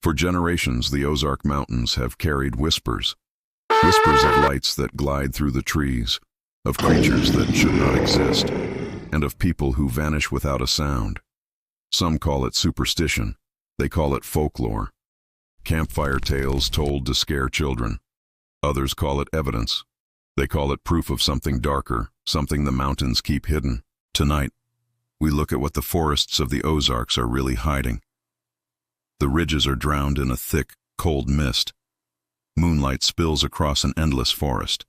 For generations, the Ozark Mountains have carried whispers. Whispers of lights that glide through the trees, of creatures that should not exist, and of people who vanish without a sound. Some call it superstition. They call it folklore. Campfire tales told to scare children. Others call it evidence. They call it proof of something darker, something the mountains keep hidden. Tonight, we look at what the forests of the Ozarks are really hiding. The ridges are drowned in a thick, cold mist. Moonlight spills across an endless forest.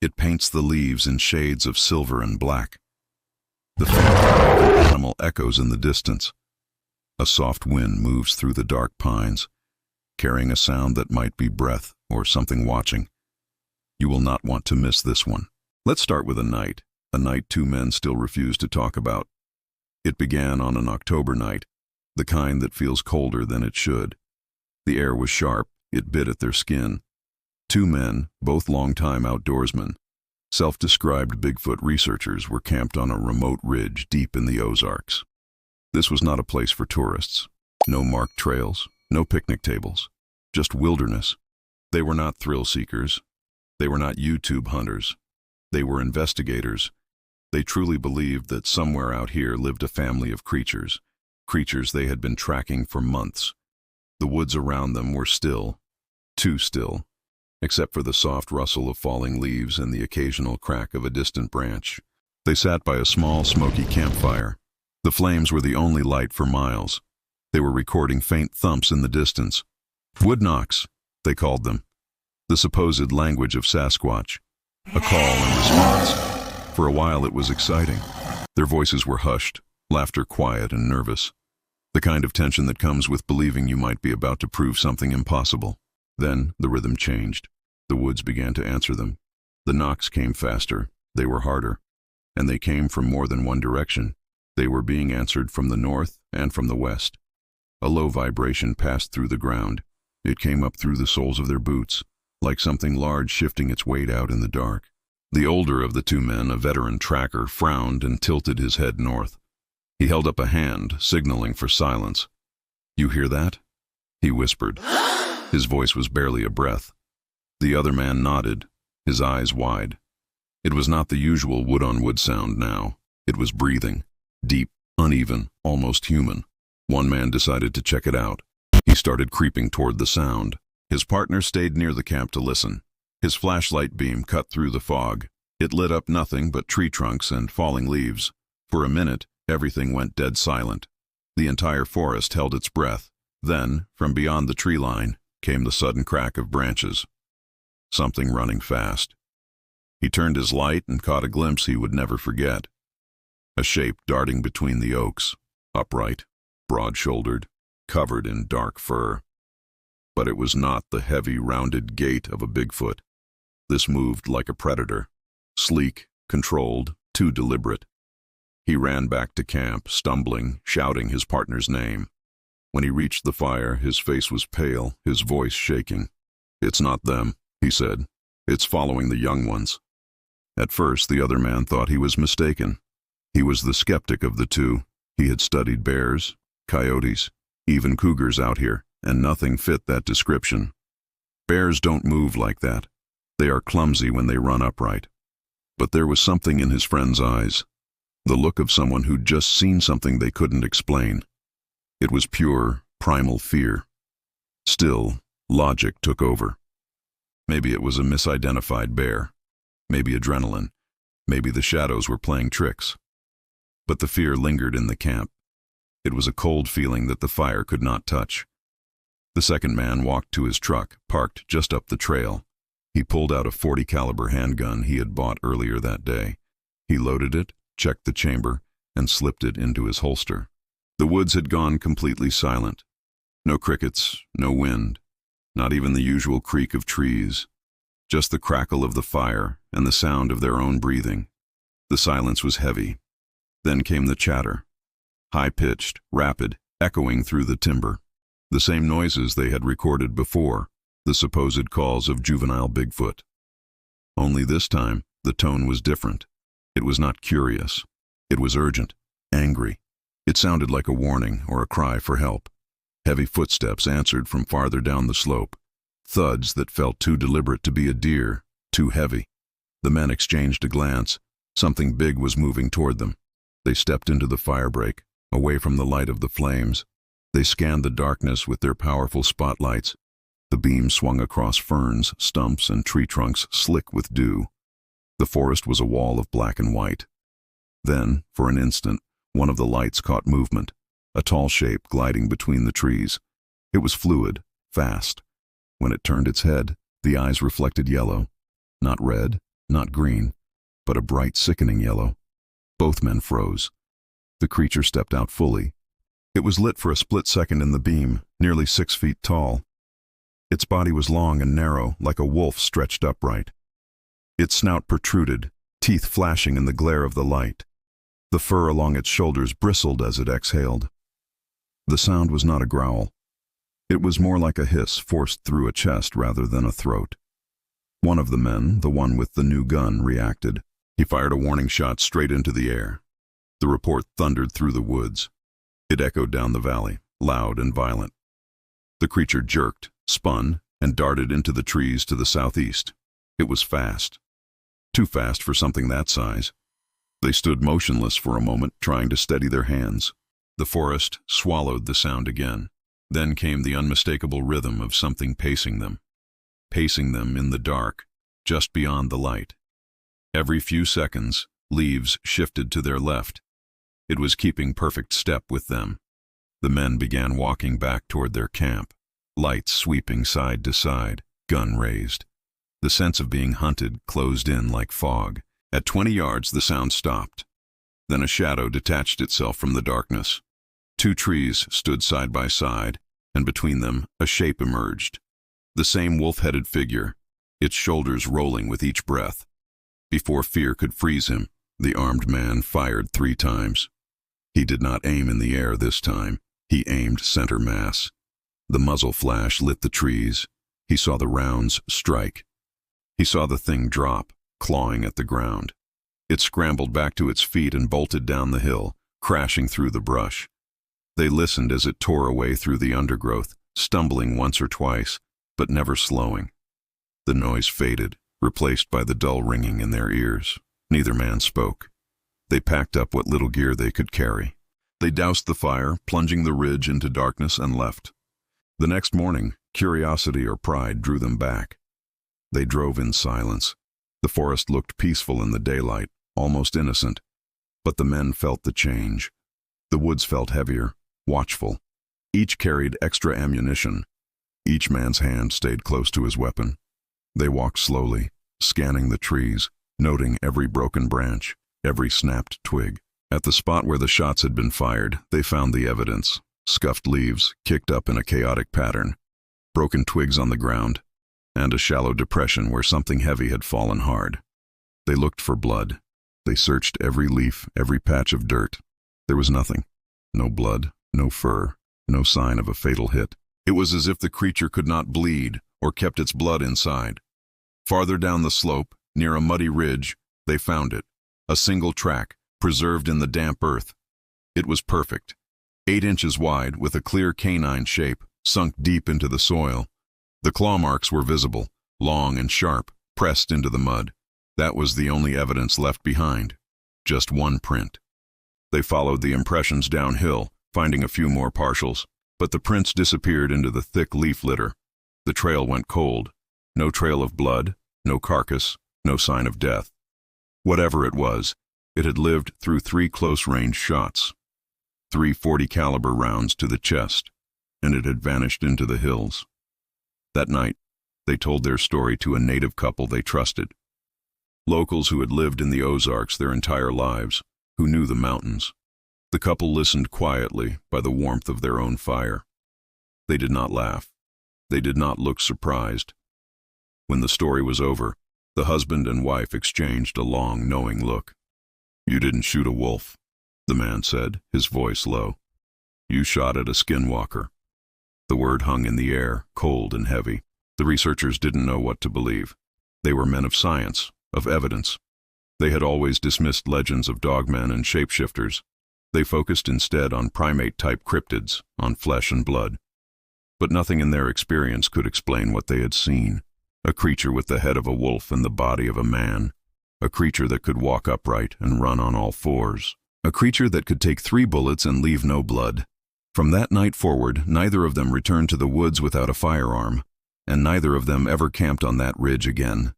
It paints the leaves in shades of silver and black. The faint cry of an animal echoes in the distance. A soft wind moves through the dark pines, carrying a sound that might be breath or something watching. You will not want to miss this one. Let's start with a night two men still refuse to talk about. It began on an October night, the kind that feels colder than it should. The air was sharp, it bit at their skin. Two men, both long-time outdoorsmen, self-described Bigfoot researchers, were camped on a remote ridge deep in the Ozarks. This was not a place for tourists. No marked trails, no picnic tables, just wilderness. They were not thrill seekers. They were not YouTube hunters. They were investigators. They truly believed that somewhere out here lived a family of creatures they had been tracking for months. The woods around them were still, too still, except for the soft rustle of falling leaves and the occasional crack of a distant branch. They sat by a small, smoky campfire. The flames were the only light for miles. They were recording faint thumps in the distance. Wood knocks, they called them. The supposed language of Sasquatch. A call and response. For a while it was exciting. Their voices were hushed, laughter quiet and nervous. The kind of tension that comes with believing you might be about to prove something impossible. Then the rhythm changed. The woods began to answer them. The knocks came faster. They were harder. And they came from more than one direction. They were being answered from the north and from the west. A low vibration passed through the ground. It came up through the soles of their boots, like something large shifting its weight out in the dark. The older of the two men, a veteran tracker, frowned and tilted his head north. He held up a hand, signaling for silence. "You hear that?" he whispered. His voice was barely a breath. The other man nodded, his eyes wide. It was not the usual wood-on-wood sound now. It was breathing, deep, uneven, almost human. One man decided to check it out. He started creeping toward the sound. His partner stayed near the camp to listen. His flashlight beam cut through the fog. It lit up nothing but tree trunks and falling leaves. For a minute, everything went dead silent. The entire forest held its breath. Then, from beyond the tree line, came the sudden crack of branches. Something running fast. He turned his light and caught a glimpse he would never forget. A shape darting between the oaks, upright, broad-shouldered, covered in dark fur. But it was not the heavy, rounded gait of a Bigfoot. This moved like a predator, sleek, controlled, too deliberate. He ran back to camp, stumbling, shouting his partner's name. When he reached the fire, his face was pale, his voice shaking. "It's not them," he said. "It's following the young ones." At first, the other man thought he was mistaken. He was the skeptic of the two. He had studied bears, coyotes, even cougars out here, and nothing fit that description. Bears don't move like that. They are clumsy when they run upright. But there was something in his friend's eyes, the look of someone who'd just seen something they couldn't explain. It was pure, primal fear. Still, logic took over. Maybe it was a misidentified bear. Maybe adrenaline. Maybe the shadows were playing tricks. But the fear lingered in the camp. It was a cold feeling that the fire could not touch. The second man walked to his truck, parked just up the trail. He pulled out a .40 caliber handgun he had bought earlier that day. He loaded it, checked the chamber, and slipped it into his holster. The woods had gone completely silent. No crickets, no wind, not even the usual creak of trees. Just the crackle of the fire and the sound of their own breathing. The silence was heavy. Then came the chatter, high-pitched, rapid, echoing through the timber. The same noises they had recorded before, the supposed calls of juvenile Bigfoot. Only this time, the tone was different. It was not curious. It was urgent, angry. It sounded like a warning or a cry for help. Heavy footsteps answered from farther down the slope. Thuds that felt too deliberate to be a deer, too heavy. The men exchanged a glance. Something big was moving toward them. They stepped into the firebreak, away from the light of the flames. They scanned the darkness with their powerful spotlights. The beam swung across ferns, stumps, and tree trunks slick with dew. The forest was a wall of black and white. Then, for an instant, one of the lights caught movement, a tall shape gliding between the trees. It was fluid, fast. When it turned its head, the eyes reflected yellow. Not red, not green, but a bright, sickening yellow. Both men froze. The creature stepped out fully. It was lit for a split second in the beam, nearly 6 feet tall. Its body was long and narrow, like a wolf stretched upright. Its snout protruded, teeth flashing in the glare of the light. The fur along its shoulders bristled as it exhaled. The sound was not a growl. It was more like a hiss forced through a chest rather than a throat. One of the men, the one with the new gun, reacted. He fired a warning shot straight into the air. The report thundered through the woods. It echoed down the valley, loud and violent. The creature jerked, spun, and darted into the trees to the southeast. It was fast. Too fast for something that size. They stood motionless for a moment, trying to steady their hands. The forest swallowed the sound again. Then came the unmistakable rhythm of something pacing them in the dark, just beyond the light. Every few seconds, leaves shifted to their left. It was keeping perfect step with them. The men began walking back toward their camp, lights sweeping side to side, gun raised. The sense of being hunted closed in like fog. At 20 yards, the sound stopped. Then a shadow detached itself from the darkness. 2 trees stood side by side, and between them, a shape emerged. The same wolf-headed figure, its shoulders rolling with each breath. Before fear could freeze him, the armed man fired 3 times. He did not aim in the air this time. He aimed center mass. The muzzle flash lit the trees. He saw the rounds strike. He saw the thing drop, clawing at the ground. It scrambled back to its feet and bolted down the hill, crashing through the brush. They listened as it tore away through the undergrowth, stumbling once or twice, but never slowing. The noise faded, replaced by the dull ringing in their ears. Neither man spoke. They packed up what little gear they could carry. They doused the fire, plunging the ridge into darkness, and left. The next morning, curiosity or pride drew them back. They drove in silence. The forest looked peaceful in the daylight, almost innocent. But the men felt the change. The woods felt heavier, watchful. Each carried extra ammunition. Each man's hand stayed close to his weapon. They walked slowly, scanning the trees, noting every broken branch, every snapped twig. At the spot where the shots had been fired, they found the evidence: scuffed leaves kicked up in a chaotic pattern, broken twigs on the ground, and a shallow depression where something heavy had fallen hard. They looked for blood. They searched every leaf, every patch of dirt. There was nothing. No blood, no fur, no sign of a fatal hit. It was as if the creature could not bleed or kept its blood inside. Farther down the slope, near a muddy ridge, they found it, a single track, preserved in the damp earth. It was perfect, 8 inches wide with a clear canine shape, sunk deep into the soil. The claw marks were visible, long and sharp, pressed into the mud. That was the only evidence left behind, just one print. They followed the impressions downhill, finding a few more partials, but the prints disappeared into the thick leaf litter. The trail went cold. No trail of blood, no carcass, no sign of death. Whatever it was, it had lived through 3 close-range shots, 3 .40 caliber rounds to the chest, and it had vanished into the hills. That night, they told their story to a native couple they trusted. Locals who had lived in the Ozarks their entire lives, who knew the mountains. The couple listened quietly by the warmth of their own fire. They did not laugh. They did not look surprised. When the story was over, the husband and wife exchanged a long, knowing look. "You didn't shoot a wolf," the man said, his voice low. "You shot at a skinwalker." The word hung in the air, cold and heavy. The researchers didn't know what to believe. They were men of science, of evidence. They had always dismissed legends of dogmen and shapeshifters. They focused instead on primate-type cryptids, on flesh and blood. but nothing in their experience could explain what they had seen. A creature with the head of a wolf and the body of a man. A creature that could walk upright and run on all fours. A creature that could take 3 bullets and leave no blood. From that night forward, neither of them returned to the woods without a firearm, and neither of them ever camped on that ridge again.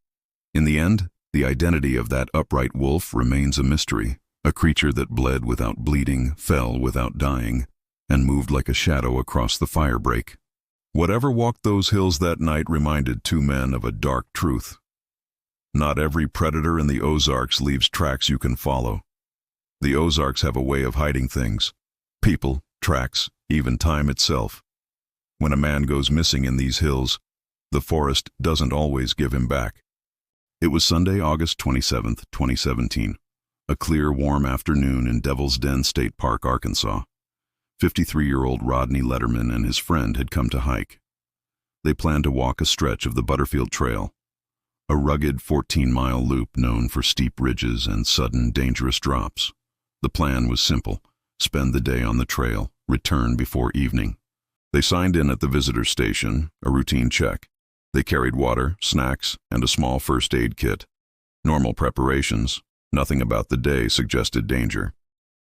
In the end, the identity of that upright wolf remains a mystery. A creature that bled without bleeding, fell without dying, and moved like a shadow across the firebreak. Whatever walked those hills that night reminded 2 men of a dark truth. Not every predator in the Ozarks leaves tracks you can follow. The Ozarks have a way of hiding things. People, tracks, even time itself. When a man goes missing in these hills, the forest doesn't always give him back. It was Sunday, August 27, 2017. A clear, warm afternoon in Devil's Den State Park, Arkansas. 53-year-old Rodney Letterman and his friend had come to hike. They planned to walk a stretch of the Butterfield Trail, a rugged 14-mile loop known for steep ridges and sudden, dangerous drops. The plan was simple: spend the day on the trail, return before evening. They signed in at the visitor station, a routine check. They carried water, snacks, and a small first aid kit. Normal preparations. Nothing about the day suggested danger.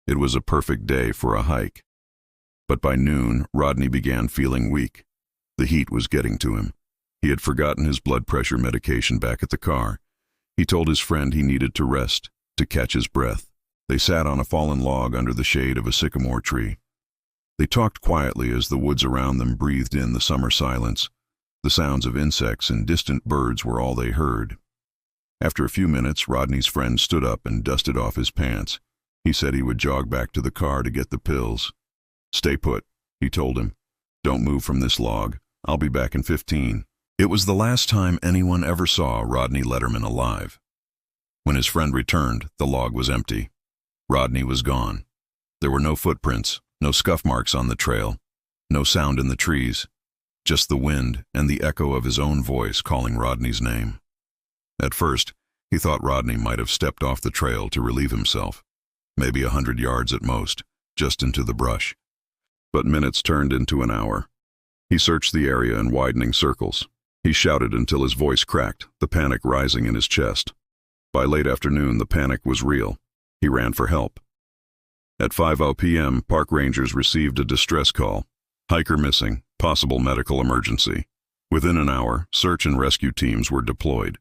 It was a perfect day for a hike. But by noon, Rodney began feeling weak. The heat was getting to him. He had forgotten his blood pressure medication back at the car. He told his friend he needed to rest, to catch his breath. They sat on a fallen log under the shade of a sycamore tree. They talked quietly as the woods around them breathed in the summer silence. The sounds of insects and distant birds were all they heard. After a few minutes, Rodney's friend stood up and dusted off his pants. He said he would jog back to the car to get the pills. "Stay put," he told him. "Don't move from this log. I'll be back in 15. It was the last time anyone ever saw Rodney Letterman alive. When his friend returned, the log was empty. Rodney was gone. There were no footprints, no scuff marks on the trail, no sound in the trees, just the wind and the echo of his own voice calling Rodney's name. At first, he thought Rodney might have stepped off the trail to relieve himself, maybe 100 yards at most, just into the brush. But minutes turned into an hour. He searched the area in widening circles. He shouted until his voice cracked, the panic rising in his chest. By late afternoon, the panic was real. He ran for help. At 5:00 p.m., park rangers received a distress call. Hiker missing, possible medical emergency. Within an hour, search and rescue teams were deployed.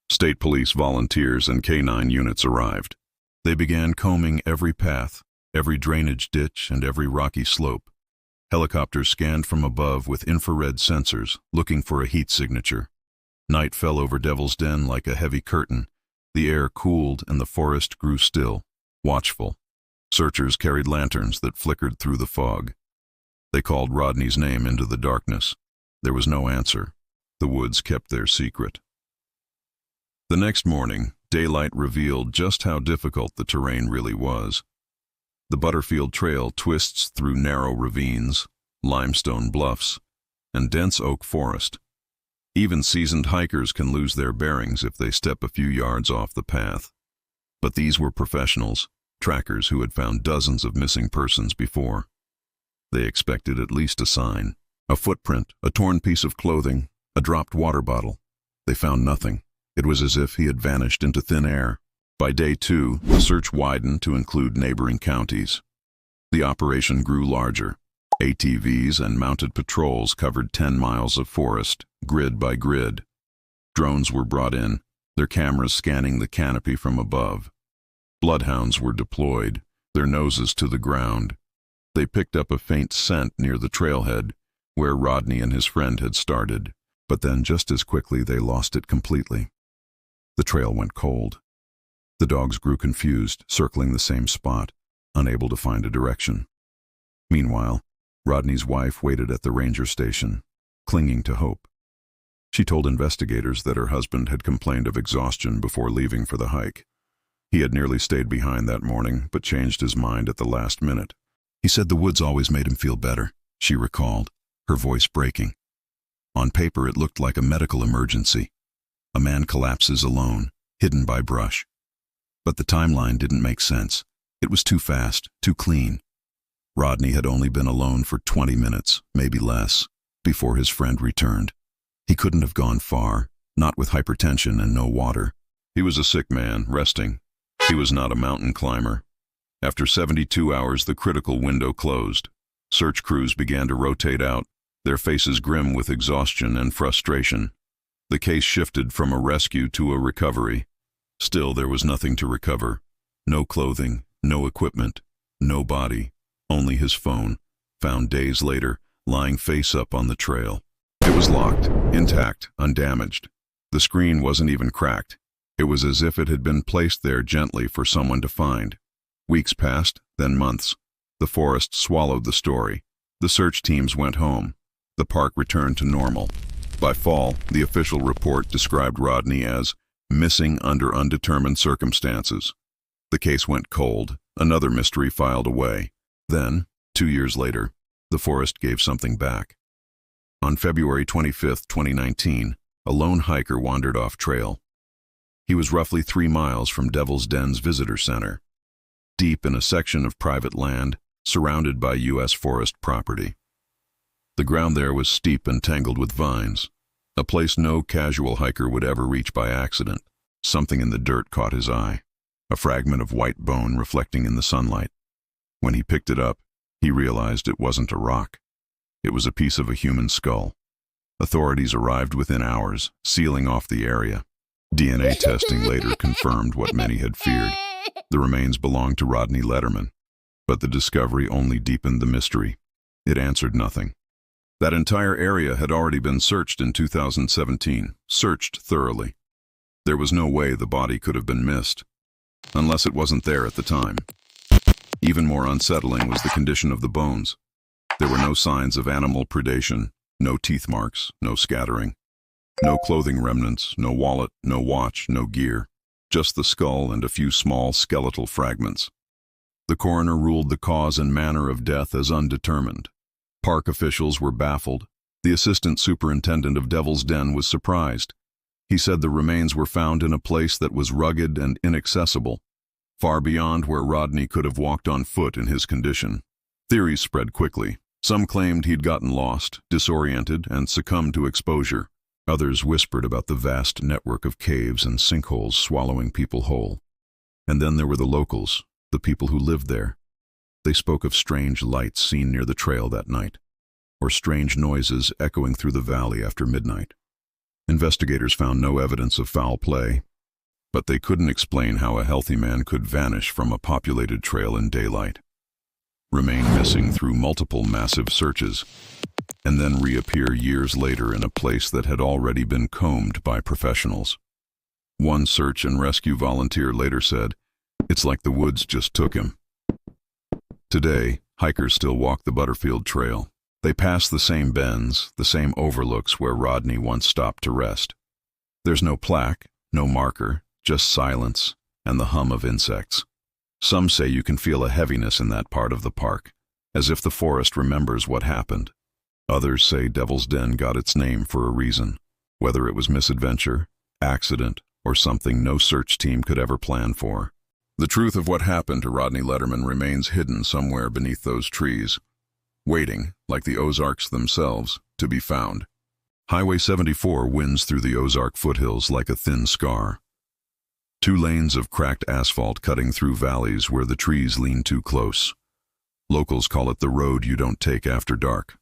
State police volunteers and K-9 units arrived. They began combing every path, every drainage ditch, and every rocky slope. Helicopters scanned from above with infrared sensors, looking for a heat signature. Night fell over Devil's Den like a heavy curtain. The air cooled and the forest grew still, watchful. Searchers carried lanterns that flickered through the fog. They called Rodney's name into the darkness. There was no answer. The woods kept their secret. The next morning, daylight revealed just how difficult the terrain really was. The Butterfield Trail twists through narrow ravines, limestone bluffs, and dense oak forest. Even seasoned hikers can lose their bearings if they step a few yards off the path. But these were professionals, trackers who had found dozens of missing persons before. They expected at least a sign, a footprint, a torn piece of clothing, a dropped water bottle. They found nothing. It was as if he had vanished into thin air. By day 2, the search widened to include neighboring counties. The operation grew larger. ATVs and mounted patrols covered 10 miles of forest, grid by grid. Drones were brought in, their cameras scanning the canopy from above. Bloodhounds were deployed, their noses to the ground. They picked up a faint scent near the trailhead, where Rodney and his friend had started, but then just as quickly they lost it completely. The trail went cold. The dogs grew confused, circling the same spot, unable to find a direction. Meanwhile, Rodney's wife waited at the ranger station, clinging to hope. She told investigators that her husband had complained of exhaustion before leaving for the hike. He had nearly stayed behind that morning, but changed his mind at the last minute. He said the woods always made him feel better, she recalled, her voice breaking. On paper, it looked like a medical emergency. A man collapses alone, hidden by brush. But the timeline didn't make sense. It was too fast, too clean. Rodney had only been alone for 20 minutes, maybe less. before his friend returned. He couldn't have gone far, not with hypertension and no water. He was a sick man, resting. He was not a mountain climber. After 72 hours, the critical window closed. Search crews began to rotate out, their faces grim with exhaustion and frustration. The case shifted from a rescue to a recovery. Still, there was nothing to recover. No clothing, no equipment, no body, only his phone, found days later, lying face up on the trail. It was locked, intact, undamaged. The screen wasn't even cracked. It was as if it had been placed there gently for someone to find. Weeks passed, then months. The forest swallowed the story. The search teams went home. The park returned to normal. By fall, the official report described Rodney as missing under undetermined circumstances. The case went cold. Another mystery filed away. Then, 2 years later, the forest gave something back. On February 25, 2019, a lone hiker wandered off trail. He was roughly 3 miles from Devil's Den's visitor center, deep in a section of private land surrounded by U.S. forest property. The ground there was steep and tangled with vines, a place no casual hiker would ever reach by accident. Something in the dirt caught his eye, a fragment of white bone reflecting in the sunlight. When he picked it up, he realized it wasn't a rock. It was a piece of a human skull. Authorities arrived within hours, sealing off the area. DNA testing later confirmed what many had feared. The remains belonged to Rodney Letterman, but the discovery only deepened the mystery. It answered nothing. That entire area had already been searched in 2017, searched thoroughly. There was no way the body could have been missed, unless it wasn't there at the time. Even more unsettling was the condition of the bones. There were no signs of animal predation, no teeth marks, no scattering, no clothing remnants, no wallet, no watch, no gear, just the skull and a few small skeletal fragments. The coroner ruled the cause and manner of death as undetermined. Park officials were baffled. The assistant superintendent of Devil's Den was surprised. He said the remains were found in a place that was rugged and inaccessible, far beyond where Rodney could have walked on foot in his condition. Theories spread quickly. Some claimed he'd gotten lost, disoriented, and succumbed to exposure. Others whispered about the vast network of caves and sinkholes swallowing people whole. And then there were the locals, the people who lived there. They spoke of strange lights seen near the trail that night, or strange noises echoing through the valley after midnight. Investigators found no evidence of foul play, but they couldn't explain how a healthy man could vanish from a populated trail in daylight, remain missing through multiple massive searches, and then reappear years later in a place that had already been combed by professionals. One search and rescue volunteer later said, "It's like the woods just took him." Today, hikers still walk the Butterfield Trail. They pass the same bends, the same overlooks where Rodney once stopped to rest. There's no plaque, no marker, just silence and the hum of insects. Some say you can feel a heaviness in that part of the park, as if the forest remembers what happened. Others say Devil's Den got its name for a reason, whether it was misadventure, accident, or something no search team could ever plan for. The truth of what happened to Rodney Letterman remains hidden somewhere beneath those trees, waiting, like the Ozarks themselves, to be found. Highway 74 winds through the Ozark foothills like a thin scar. 2 lanes of cracked asphalt cutting through valleys where the trees lean too close. Locals call it the road you don't take after dark,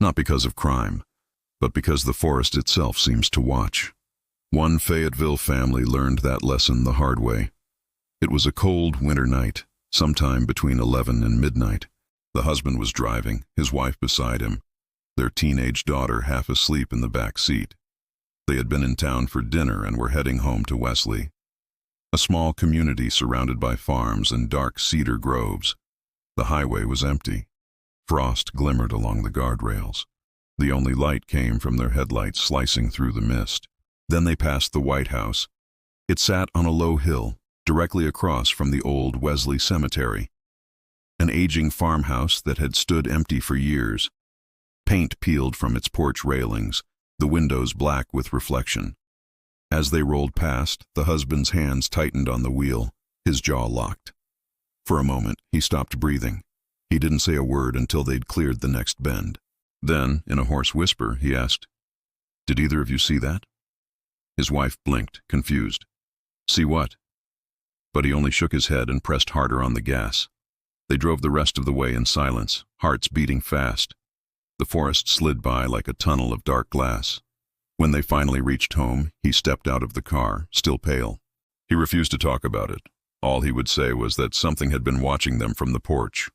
not because of crime, but because the forest itself seems to watch. One Fayetteville family learned that lesson the hard way. It was a cold winter night, sometime between 11 and midnight. The husband was driving, his wife beside him, their teenage daughter half asleep in the back seat. They had been in town for dinner and were heading home to Wesley, a small community surrounded by farms and dark cedar groves. The highway was empty. Frost glimmered along the guardrails. The only light came from their headlights slicing through the mist. Then they passed the White House. It sat on a low hill, directly across from the old Wesley Cemetery. An aging farmhouse that had stood empty for years. Paint peeled from its porch railings, the windows black with reflection. As they rolled past, the husband's hands tightened on the wheel, his jaw locked. For a moment, he stopped breathing. He didn't say a word until they'd cleared the next bend. Then, in a hoarse whisper, he asked, "Did either of you see that?" His wife blinked, confused. "See what?" But he only shook his head and pressed harder on the gas. They drove the rest of the way in silence, hearts beating fast. The forest slid by like a tunnel of dark glass. When they finally reached home, he stepped out of the car, still pale. He refused to talk about it. All he would say was that something had been watching them from the porch.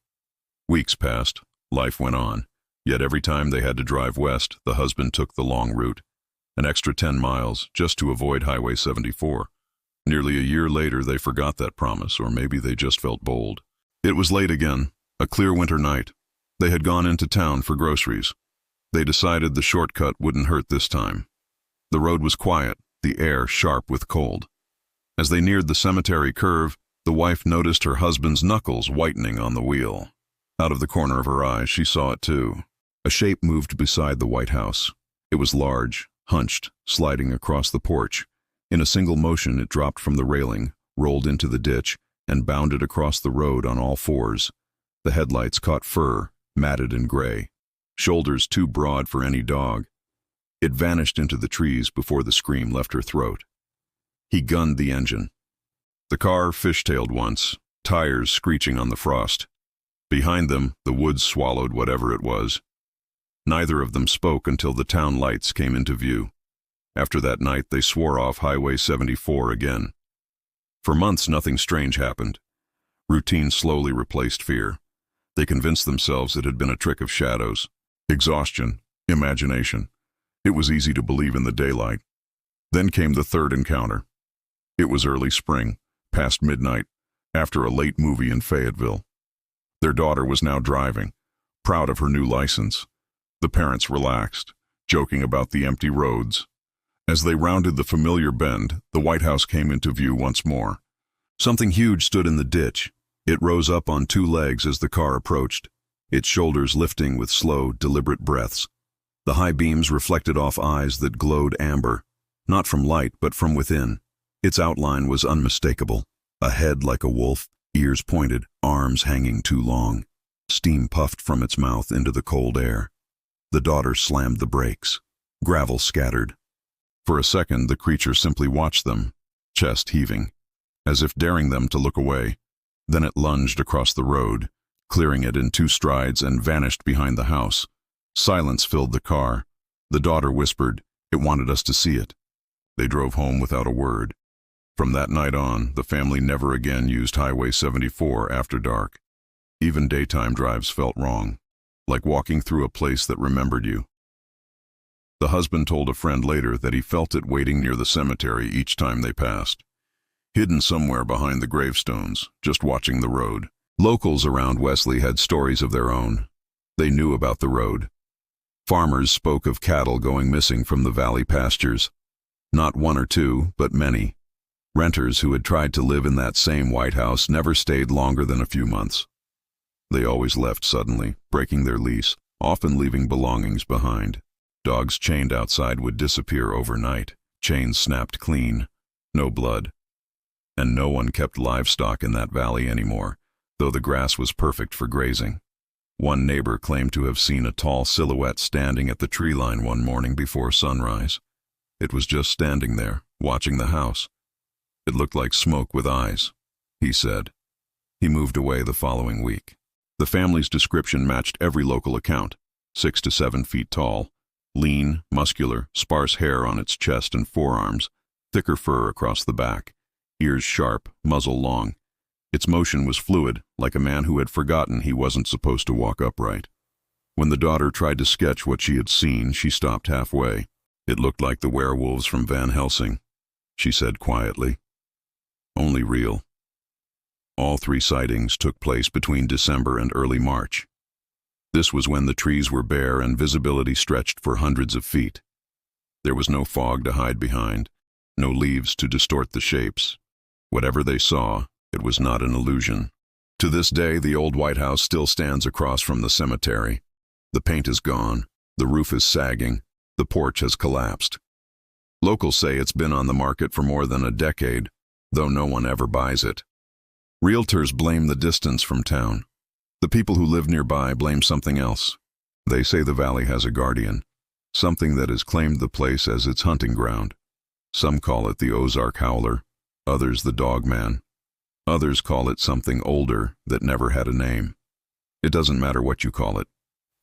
Weeks passed, life went on, yet every time they had to drive west, the husband took the long route, an extra 10 miles, just to avoid Highway 74. Nearly a year later, they forgot that promise, or maybe they just felt bold. It was late again, a clear winter night. They had gone into town for groceries. They decided the shortcut wouldn't hurt this time. The road was quiet, the air sharp with cold. As they neared the cemetery curve, the wife noticed her husband's knuckles whitening on the wheel. Out of the corner of her eye, she saw it too. A shape moved beside the White House. It was large, hunched, sliding across the porch. In a single motion, it dropped from the railing, rolled into the ditch, and bounded across the road on all fours. The headlights caught fur, matted and gray, shoulders too broad for any dog. It vanished into the trees before the scream left her throat. He gunned the engine. The car fishtailed once, tires screeching on the frost. Behind them, the woods swallowed whatever it was. Neither of them spoke until the town lights came into view. After that night, they swore off Highway 74 again. For months, nothing strange happened. Routine slowly replaced fear. They convinced themselves it had been a trick of shadows, exhaustion, imagination. It was easy to believe in the daylight. Then came the third encounter. It was early spring, past midnight, after a late movie in Fayetteville. Their daughter was now driving, proud of her new license. The parents relaxed, joking about the empty roads. As they rounded the familiar bend, the White House came into view once more. Something huge stood in the ditch. It rose up on two legs as the car approached, its shoulders lifting with slow, deliberate breaths. The high beams reflected off eyes that glowed amber, not from light but from within. Its outline was unmistakable. A head like a wolf, ears pointed, arms hanging too long. Steam puffed from its mouth into the cold air. The daughter slammed the brakes. Gravel scattered. For a second, the creature simply watched them, chest heaving, as if daring them to look away. Then it lunged across the road, clearing it in 2 strides and vanished behind the house. Silence filled the car. The daughter whispered, "It wanted us to see it." They drove home without a word. From that night on, the family never again used Highway 74 after dark. Even daytime drives felt wrong, like walking through a place that remembered you. The husband told a friend later that he felt it waiting near the cemetery each time they passed, hidden somewhere behind the gravestones, just watching the road. Locals around Wesley had stories of their own. They knew about the road. Farmers spoke of cattle going missing from the valley pastures. Not 1 or 2, but many. Renters who had tried to live in that same White House never stayed longer than a few months. They always left suddenly, breaking their lease, often leaving belongings behind. Dogs chained outside would disappear overnight, chains snapped clean, no blood. And no one kept livestock in that valley anymore, though the grass was perfect for grazing. One neighbor claimed to have seen a tall silhouette standing at the tree line one morning before sunrise. It was just standing there, watching the house. It looked like smoke with eyes, he said. He moved away the following week. The family's description matched every local account: 6 to 7 feet tall, lean, muscular, sparse hair on its chest and forearms, thicker fur across the back, ears sharp, muzzle long. Its motion was fluid, like a man who had forgotten he wasn't supposed to walk upright. When the daughter tried to sketch what she had seen, she stopped halfway. "It looked like the werewolves from Van Helsing," she said quietly. "Only real." All 3 sightings took place between December and early March. This was when the trees were bare and visibility stretched for hundreds of feet. There was no fog to hide behind, no leaves to distort the shapes. Whatever they saw, it was not an illusion. To this day, the old White House still stands across from the cemetery. The paint is gone, the roof is sagging, the porch has collapsed. Locals say it's been on the market for more than a decade, though no one ever buys it. Realtors blame the distance from town. The people who live nearby blame something else: They say the valley has a guardian, something that has claimed the place as its hunting ground. Some call it the Ozark Howler, others the Dogman. Others call it something older that never had a name. It doesn't matter what you call it.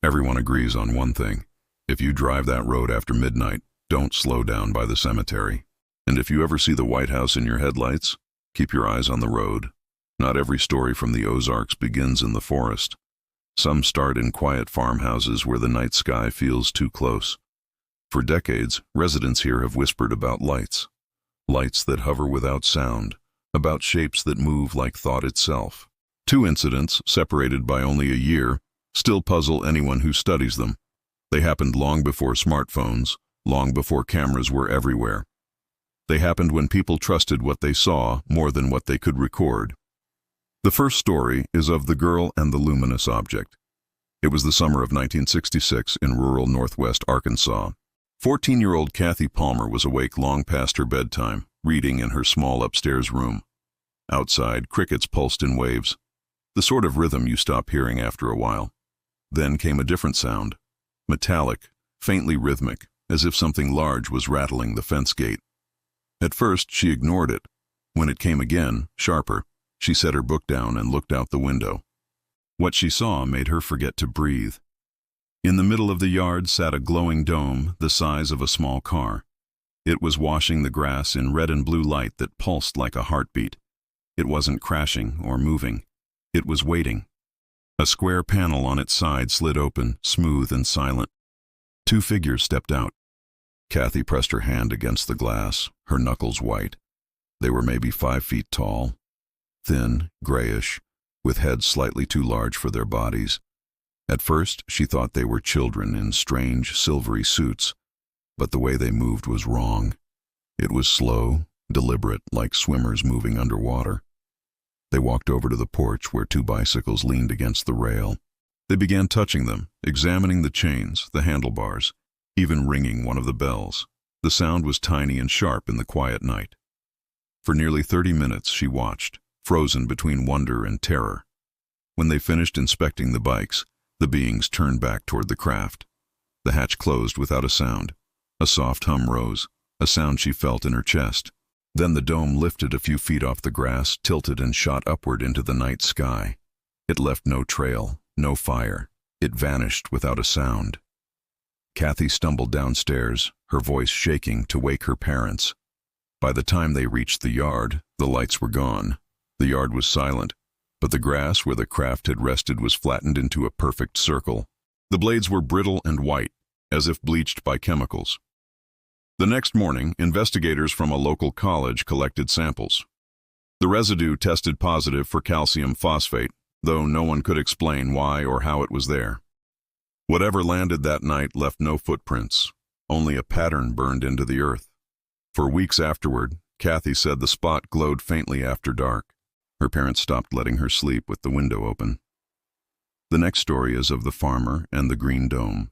Everyone agrees on one thing. If you drive that road after midnight, don't slow down by the cemetery. And if you ever see the White House in your headlights, keep your eyes on the road. Not every story from the Ozarks begins in the forest. Some start in quiet farmhouses where the night sky feels too close. For decades, residents here have whispered about lights. Lights that hover without sound, about shapes that move like thought itself. Two incidents, separated by only a year, still puzzle anyone who studies them. They happened long before smartphones, long before cameras were everywhere. They happened when people trusted what they saw more than what they could record. The first story is of the girl and the luminous object. It was the summer of 1966 in rural northwest Arkansas. 14-year-old Kathy Palmer was awake long past her bedtime, reading in her small upstairs room. Outside, crickets pulsed in waves, the sort of rhythm you stop hearing after a while. Then came a different sound, metallic, faintly rhythmic, as if something large was rattling the fence gate. At first, she ignored it. When it came again, sharper, she set her book down and looked out the window. What she saw made her forget to breathe. In the middle of the yard sat a glowing dome the size of a small car. It was washing the grass in red and blue light that pulsed like a heartbeat. It wasn't crashing or moving. It was waiting. A square panel on its side slid open, smooth and silent. Two figures stepped out. Kathy pressed her hand against the glass, her knuckles white. They were maybe 5 feet tall, thin, grayish, with heads slightly too large for their bodies. At first, she thought they were children in strange, silvery suits, but the way they moved was wrong. It was slow, deliberate, like swimmers moving underwater. They walked over to the porch where 2 bicycles leaned against the rail. They began touching them, examining the chains, the handlebars, even ringing one of the bells. The sound was tiny and sharp in the quiet night. For nearly 30 minutes she watched, frozen between wonder and terror. When they finished inspecting the bikes, the beings turned back toward the craft. The hatch closed without a sound. A soft hum rose, a sound she felt in her chest. Then the dome lifted a few feet off the grass, tilted and shot upward into the night sky. It left no trail, no fire. It vanished without a sound. Kathy stumbled downstairs, her voice shaking, to wake her parents. By the time they reached the yard, the lights were gone. The yard was silent, but the grass where the craft had rested was flattened into a perfect circle. The blades were brittle and white, as if bleached by chemicals. The next morning, investigators from a local college collected samples. The residue tested positive for calcium phosphate, though no one could explain why or how it was there. Whatever landed that night left no footprints, only a pattern burned into the earth. For weeks afterward, Kathy said the spot glowed faintly after dark. Her parents stopped letting her sleep with the window open. The next story is of the farmer and the green dome.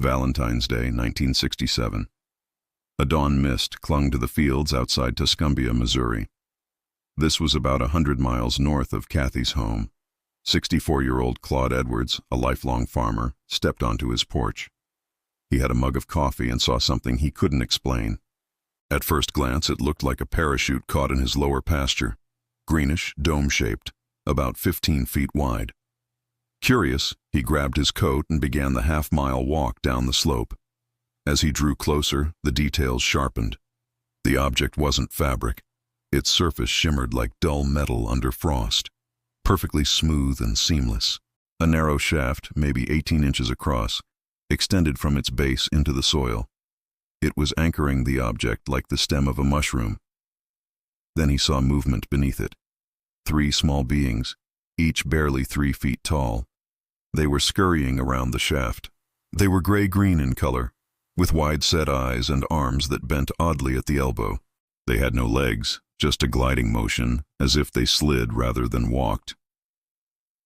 Valentine's Day, 1967. A dawn mist clung to the fields outside Tuscumbia, Missouri. This was about 100 miles north of Kathy's home. 64-year-old Claude Edwards, a lifelong farmer, stepped onto his porch. He had a mug of coffee and saw something he couldn't explain. At first glance, it looked like a parachute caught in his lower pasture, greenish, dome-shaped, about 15 feet wide. Curious, he grabbed his coat and began the half-mile walk down the slope. As he drew closer, the details sharpened. The object wasn't fabric. Its surface shimmered like dull metal under frost, perfectly smooth and seamless. A narrow shaft, maybe 18 inches across, extended from its base into the soil. It was anchoring the object like the stem of a mushroom. Then he saw movement beneath it. 3 small beings, each barely 3 feet tall. They were scurrying around the shaft. They were gray-green in color, with wide-set eyes and arms that bent oddly at the elbow. They had no legs, just a gliding motion, as if they slid rather than walked.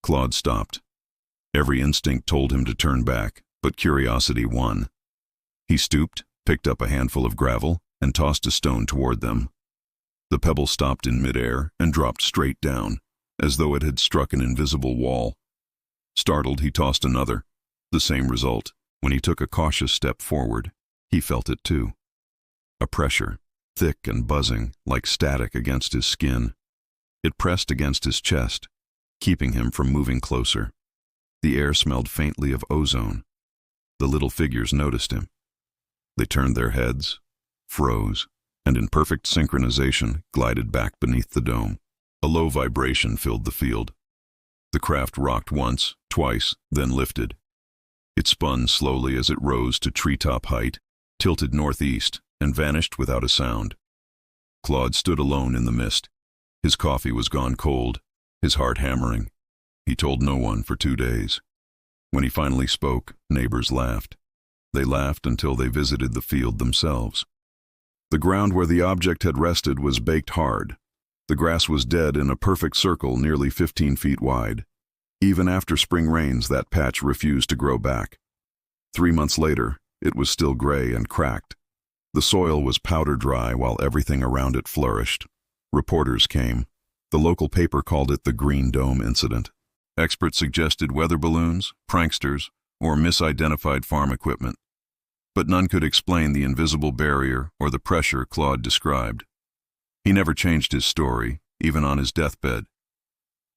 Claude stopped. Every instinct told him to turn back, but curiosity won. He stooped, picked up a handful of gravel, and tossed a stone toward them. The pebble stopped in midair and dropped straight down, as though it had struck an invisible wall. Startled, he tossed another. The same result. When he took a cautious step forward, he felt it too. A pressure, thick and buzzing, like static against his skin. It pressed against his chest, keeping him from moving closer. The air smelled faintly of ozone. The little figures noticed him. They turned their heads, froze, and in perfect synchronization glided back beneath the dome. A low vibration filled the field. The craft rocked once, twice, then lifted. It spun slowly as it rose to treetop height, tilted northeast, and vanished without a sound. Claude stood alone in the mist. His coffee was gone cold, his heart hammering. He told no one for 2 days. When he finally spoke, neighbors laughed. They laughed until they visited the field themselves. The ground where the object had rested was baked hard. The grass was dead in a perfect circle nearly 15 feet wide. Even after spring rains, that patch refused to grow back. 3 months later, it was still gray and cracked. The soil was powder dry while everything around it flourished. Reporters came. The local paper called it the Green Dome Incident. Experts suggested weather balloons, pranksters, or misidentified farm equipment. But none could explain the invisible barrier or the pressure Claude described. He never changed his story, even on his deathbed.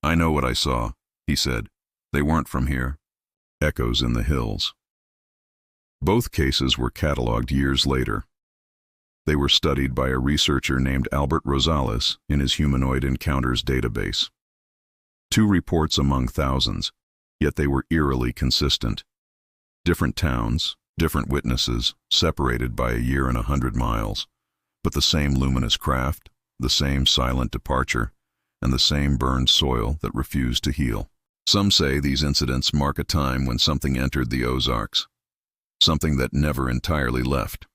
"I know what I saw," he said. "They weren't from here." Echoes in the hills. Both cases were cataloged years later. They were studied by a researcher named Albert Rosales in his Humanoid Encounters database. 2 reports among thousands, yet they were eerily consistent. Different towns, different witnesses, separated by a year and 100 miles, but the same luminous craft, the same silent departure, and the same burned soil that refused to heal. Some say these incidents mark a time when something entered the Ozarks, something that never entirely left.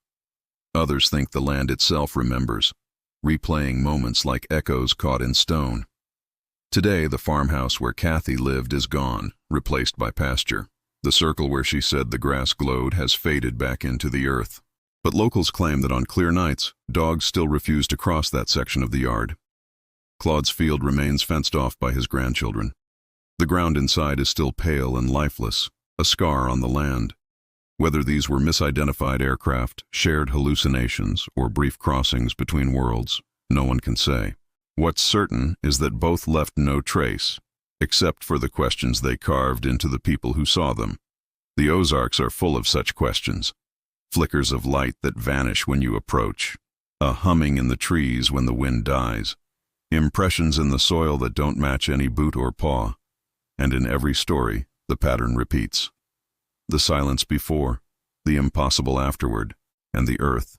Others think the land itself remembers, replaying moments like echoes caught in stone. Today, the farmhouse where Kathy lived is gone, replaced by pasture. The circle where she said the grass glowed has faded back into the earth. But locals claim that on clear nights, dogs still refuse to cross that section of the yard. Claude's field remains fenced off by his grandchildren. The ground inside is still pale and lifeless, a scar on the land. Whether these were misidentified aircraft, shared hallucinations, or brief crossings between worlds, no one can say. What's certain is that both left no trace, except for the questions they carved into the people who saw them. The Ozarks are full of such questions. Flickers of light that vanish when you approach. A humming in the trees when the wind dies. Impressions in the soil that don't match any boot or paw. And in every story, the pattern repeats. The silence before, the impossible afterward, and the earth,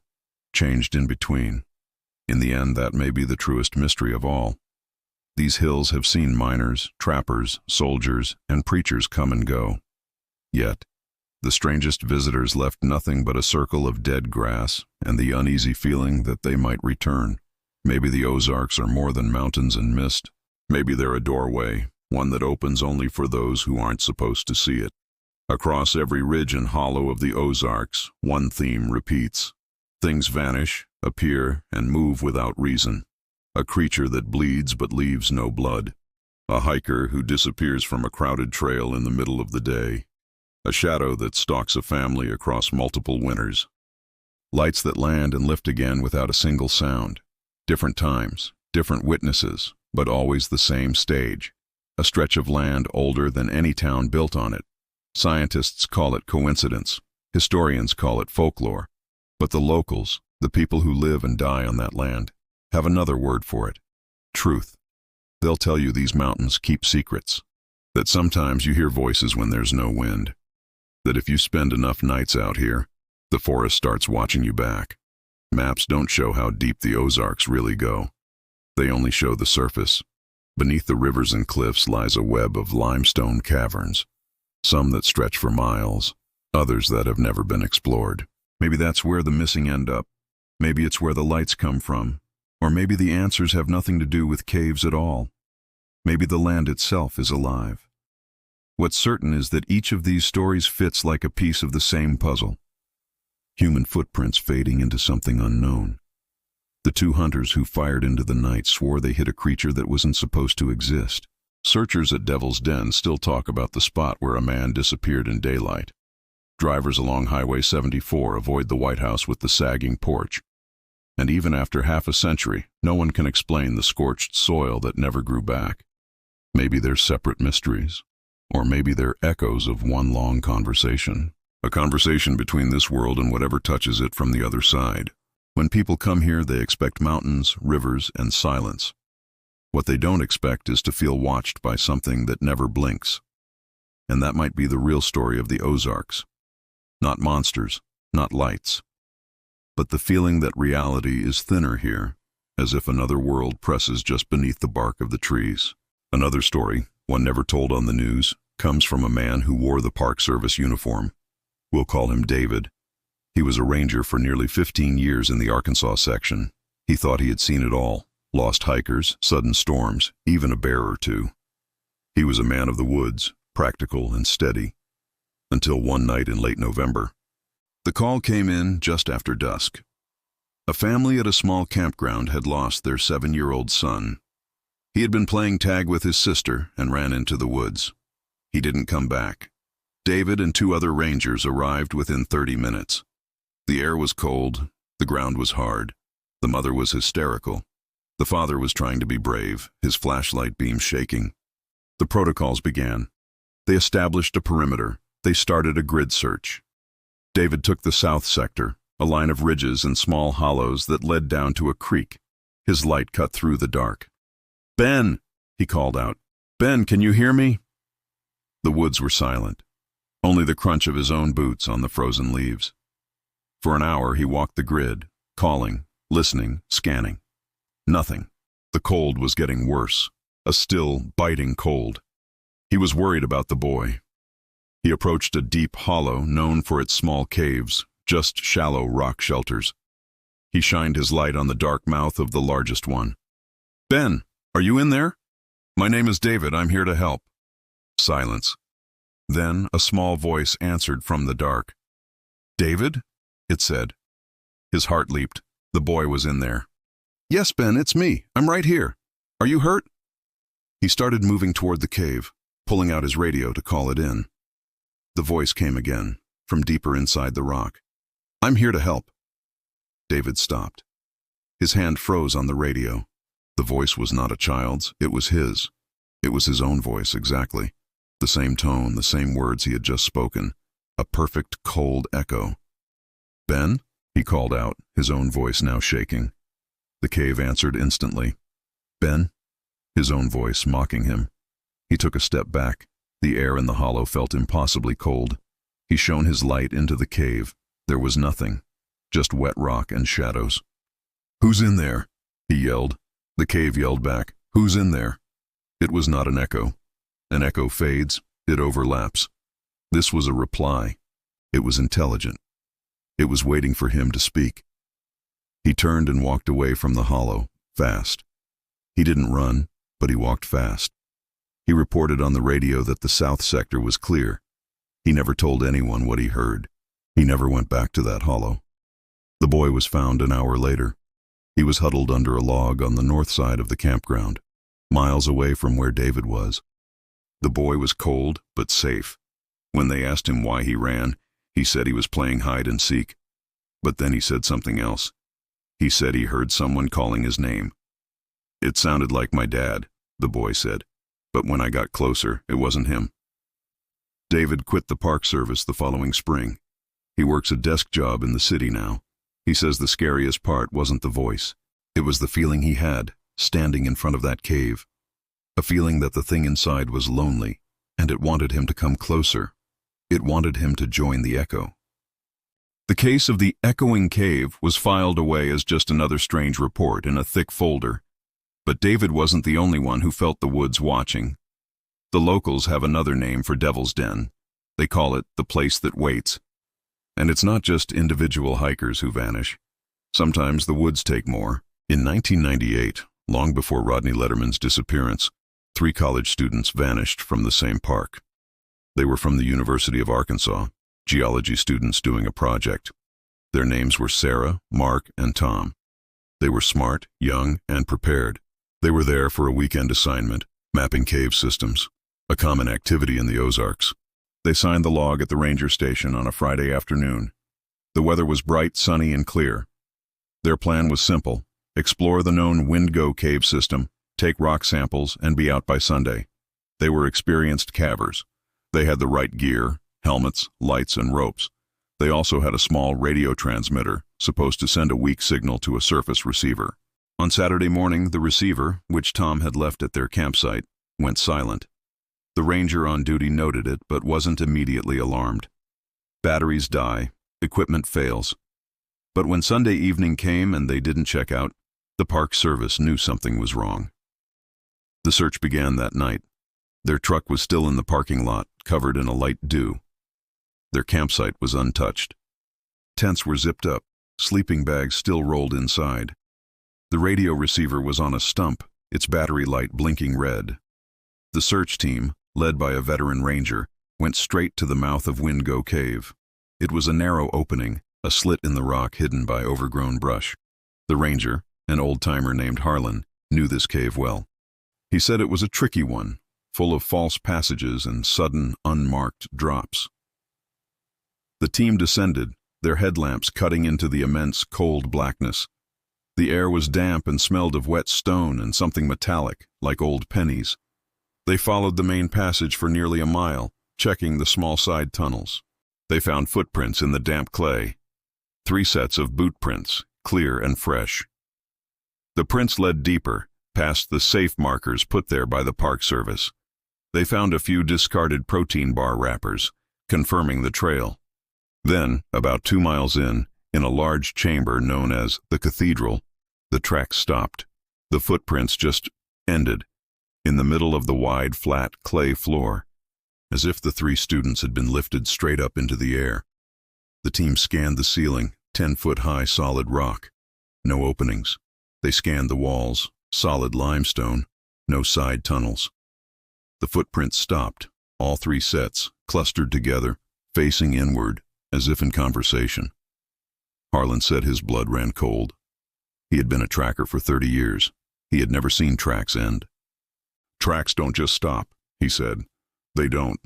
changed in between. In the end, that may be the truest mystery of all. These hills have seen miners, trappers, soldiers, and preachers come and go. Yet, the strangest visitors left nothing but a circle of dead grass and the uneasy feeling that they might return. Maybe the Ozarks are more than mountains and mist. Maybe they're a doorway, one that opens only for those who aren't supposed to see it. Across every ridge and hollow of the Ozarks, one theme repeats. Things vanish, appear, and move without reason. A creature that bleeds but leaves no blood. A hiker who disappears from a crowded trail in the middle of the day. A shadow that stalks a family across multiple winters. Lights that land and lift again without a single sound. Different times, different witnesses, but always the same stage. A stretch of land older than any town built on it. Scientists call it coincidence. Historians call it folklore. But the locals, the people who live and die on that land, have another word for it. Truth. They'll tell you these mountains keep secrets. That sometimes you hear voices when there's no wind. That if you spend enough nights out here, the forest starts watching you back. Maps don't show how deep the Ozarks really go. They only show the surface. Beneath the rivers and cliffs lies a web of limestone caverns. Some that stretch for miles, others that have never been explored. Maybe that's where the missing end up. Maybe it's where the lights come from. Or maybe the answers have nothing to do with caves at all. Maybe the land itself is alive. What's certain is that each of these stories fits like a piece of the same puzzle. Human footprints fading into something unknown. The 2 hunters who fired into the night swore they hit a creature that wasn't supposed to exist. Searchers at Devil's Den still talk about the spot where a man disappeared in daylight. Drivers along Highway 74 avoid the White House with the sagging porch. And even after half a century, no one can explain the scorched soil that never grew back. Maybe they're separate mysteries, or maybe they're echoes of one long conversation. A conversation between this world and whatever touches it from the other side. When people come here, they expect mountains, rivers, and silence. What they don't expect is to feel watched by something that never blinks. And that might be the real story of the Ozarks. Not monsters, not lights, but the feeling that reality is thinner here, as if another world presses just beneath the bark of the trees. Another story, one never told on the news, comes from a man who wore the Park Service uniform. We'll call him David. He was a ranger for nearly 15 years in the Arkansas section. He thought he had seen it all. Lost hikers, sudden storms, even a bear or two. He was a man of the woods, practical and steady, until one night in late November. The call came in just after dusk. A family at a small campground had lost their 7-year-old son. He had been playing tag with his sister and ran into the woods. He didn't come back. David and 2 other rangers arrived within 30 minutes. The air was cold, the ground was hard, the mother was hysterical. The father was trying to be brave, his flashlight beam shaking. The protocols began. They established a perimeter. They started a grid search. David took the south sector, a line of ridges and small hollows that led down to a creek. His light cut through the dark. "Ben!" he called out. "Ben, can you hear me?" The woods were silent, only the crunch of his own boots on the frozen leaves. For an hour he walked the grid, calling, listening, scanning. Nothing. The cold was getting worse, a still, biting cold. He was worried about the boy. He approached a deep hollow known for its small caves, just shallow rock shelters. He shined his light on the dark mouth of the largest one. "Ben, are you in there? My name is David. I'm here to help." Silence. Then a small voice answered from the dark. "David?" it said. His heart leaped. The boy was in there. "Yes, Ben, it's me. I'm right here. Are you hurt?" He started moving toward the cave, pulling out his radio to call it in. The voice came again, from deeper inside the rock. "I'm here to help." David stopped. His hand froze on the radio. The voice was not a child's, it was his. It was his own voice, exactly. The same tone, the same words he had just spoken. A perfect, cold echo. "Ben?" he called out, his own voice now shaking. The cave answered instantly. "Ben?" His own voice mocking him. He took a step back. The air in the hollow felt impossibly cold. He shone his light into the cave. There was nothing, just wet rock and shadows. "Who's in there?" he yelled. The cave yelled back, "Who's in there?" It was not an echo. An echo fades, it overlaps. This was a reply. It was intelligent. It was waiting for him to speak. He turned and walked away from the hollow, fast. He didn't run, but he walked fast. He reported on the radio that the south sector was clear. He never told anyone what he heard. He never went back to that hollow. The boy was found an hour later. He was huddled under a log on the north side of the campground, miles away from where David was. The boy was cold, but safe. When they asked him why he ran, he said he was playing hide and seek. But then he said something else. He said he heard someone calling his name. "It sounded like my dad," the boy said, "but when I got closer, it wasn't him." David quit the Park Service the following spring. He works a desk job in the city now. He says the scariest part wasn't the voice. It was the feeling he had, standing in front of that cave. A feeling that the thing inside was lonely, and it wanted him to come closer. It wanted him to join the echo. The case of the echoing cave was filed away as just another strange report in a thick folder. But David wasn't the only one who felt the woods watching. The locals have another name for Devil's Den. They call it the place that waits. And it's not just individual hikers who vanish. Sometimes the woods take more. In 1998, long before Rodney Letterman's disappearance, 3 college students vanished from the same park. They were from the University of Arkansas, geology students doing a project. Their names were Sarah, Mark, and Tom. They were smart, young, and prepared. They were there for a weekend assignment, Mapping cave systems, a common activity in the Ozarks. They signed the log at the ranger station on a Friday afternoon. The weather was bright, sunny, and clear. Their plan was simple: explore the known Windigo cave system, take rock samples, and be out by Sunday. They were experienced cavers. They had the right gear, helmets, lights, and ropes. They also had a small radio transmitter, supposed to send a weak signal to a surface receiver. On Saturday morning, the receiver, which Tom had left at their campsite, went silent. The ranger on duty noted it, but wasn't immediately alarmed. Batteries die, equipment fails. But when Sunday evening came and they didn't check out, the Park Service knew something was wrong. The search began that night. Their truck was still in the parking lot, covered in a light dew. Their campsite was untouched. Tents were zipped up, sleeping bags still rolled inside. The radio receiver was on a stump, its battery light blinking red. The search team, led by a veteran ranger, went straight to the mouth of Windigo Cave. It was a narrow opening, a slit in the rock hidden by overgrown brush. The ranger, an old-timer named Harlan, knew this cave well. He said it was a tricky one, full of false passages and sudden, unmarked drops. The team descended, their headlamps cutting into the immense, cold blackness. The air was damp and smelled of wet stone and something metallic, like old pennies. They followed the main passage for nearly a mile, checking the small side tunnels. They found footprints in the damp clay. 3 sets of boot prints, clear and fresh. The prints led deeper, past the safe markers put there by the Park Service. They found a few discarded protein bar wrappers, confirming the trail. Then, about 2 miles in a large chamber known as the Cathedral, the tracks stopped. The footprints just ended, in the middle of the wide, flat clay floor, as if the 3 students had been lifted straight up into the air. The team scanned the ceiling, 10-foot-high solid rock. No openings. They scanned the walls, solid limestone, no side tunnels. The footprints stopped, all 3 sets, clustered together, facing inward, as if in conversation. Harlan said his blood ran cold. He had been a tracker for 30 years. He had never seen tracks end. "Tracks don't just stop," he said. "They don't."